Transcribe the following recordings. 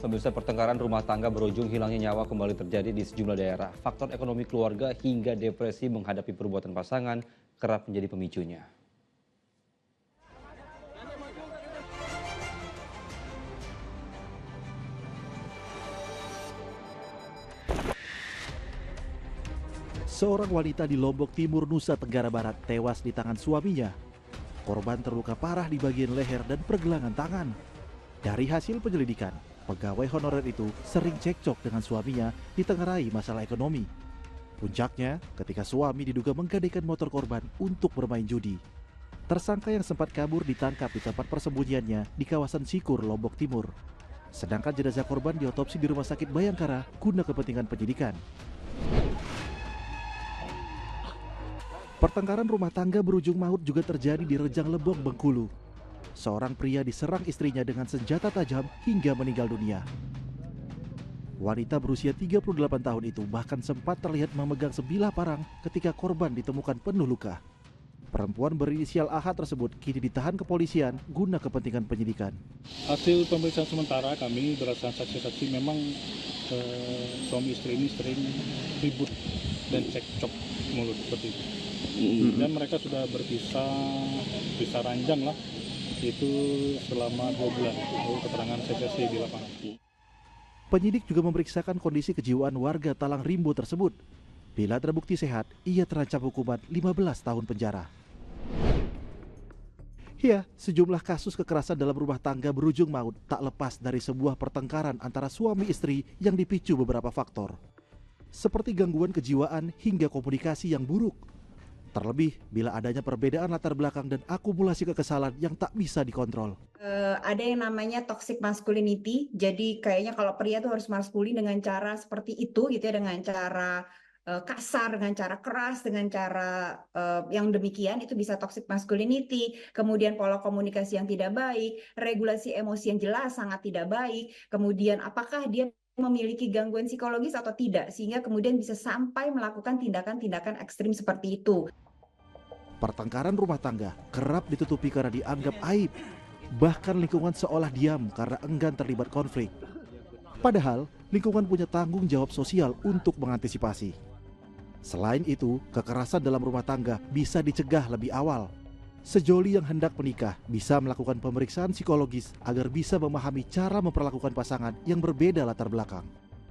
Pemirsa, pertengkaran rumah tangga berujung hilangnya nyawa kembali terjadi di sejumlah daerah. Faktor ekonomi keluarga hingga depresi menghadapi perbuatan pasangan kerap menjadi pemicunya. Seorang wanita di Lombok Timur, Nusa Tenggara Barat tewas di tangan suaminya. Korban terluka parah di bagian leher dan pergelangan tangan. Dari hasil penyelidikan, pegawai honorer itu sering cekcok dengan suaminya ditengarai masalah ekonomi. Puncaknya ketika suami diduga menggadaikan motor korban untuk bermain judi. Tersangka yang sempat kabur ditangkap di tempat persembunyiannya di kawasan Sikur, Lombok Timur. Sedangkan jenazah korban diotopsi di Rumah Sakit Bayangkara guna kepentingan penyidikan. Pertengkaran rumah tangga berujung maut juga terjadi di Rejang Lebong, Bengkulu. Seorang pria diserang istrinya dengan senjata tajam hingga meninggal dunia. Wanita berusia 38 tahun itu bahkan sempat terlihat memegang sebilah parang ketika korban ditemukan penuh luka. Perempuan berinisial AH tersebut kini ditahan kepolisian guna kepentingan penyidikan. Hasil pemeriksaan sementara kami berdasarkan saksi-saksi memang suami istri ini sering ribut dan cekcok mulut seperti itu. Dan mereka sudah berpisah ranjang lah, itu selama 2 bulan. Keterangan saksi di lapangan. Penyidik juga memeriksakan kondisi kejiwaan warga Talang Rimbo tersebut. Bila terbukti sehat, ia terancam hukuman 15 tahun penjara. Ya, sejumlah kasus kekerasan dalam rumah tangga berujung maut tak lepas dari sebuah pertengkaran antara suami istri yang dipicu beberapa faktor. Seperti gangguan kejiwaan hingga komunikasi yang buruk. Terlebih bila adanya perbedaan latar belakang dan akumulasi kekesalan yang tak bisa dikontrol. Ada yang namanya toxic masculinity, jadi kayaknya kalau pria tuh harus maskulin dengan cara seperti itu gitu ya, dengan cara kasar, dengan cara keras, dengan cara yang demikian, itu bisa toxic masculinity. Kemudian pola komunikasi yang tidak baik, regulasi emosi yang jelas sangat tidak baik, kemudian apakah dia memiliki gangguan psikologis atau tidak, sehingga kemudian bisa sampai melakukan tindakan-tindakan ekstrim seperti itu. Pertengkaran rumah tangga kerap ditutupi karena dianggap aib. Bahkan lingkungan seolah diam karena enggan terlibat konflik. Padahal lingkungan punya tanggung jawab sosial untuk mengantisipasi. Selain itu, kekerasan dalam rumah tangga bisa dicegah lebih awal. Sejoli yang hendak menikah bisa melakukan pemeriksaan psikologis agar bisa memahami cara memperlakukan pasangan yang berbeda latar belakang.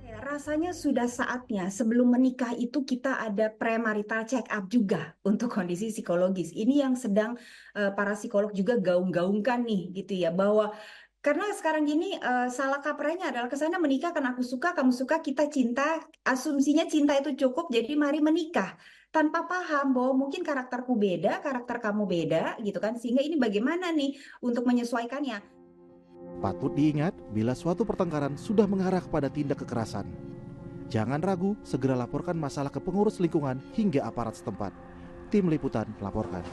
Rasanya sudah saatnya sebelum menikah itu kita ada premarital check up juga untuk kondisi psikologis. Ini yang sedang para psikolog juga gaung-gaungkan nih gitu ya, bahwa karena sekarang gini salah kaprahnya adalah kesana menikah karena aku suka, kamu suka, kita cinta, asumsinya cinta itu cukup, jadi mari menikah. Tanpa paham bahwa mungkin karakterku beda, karakter kamu beda gitu kan, sehingga ini bagaimana nih untuk menyesuaikannya. Patut diingat bila suatu pertengkaran sudah mengarah kepada tindak kekerasan. Jangan ragu, segera laporkan masalah ke pengurus lingkungan hingga aparat setempat. Tim Liputan melaporkan.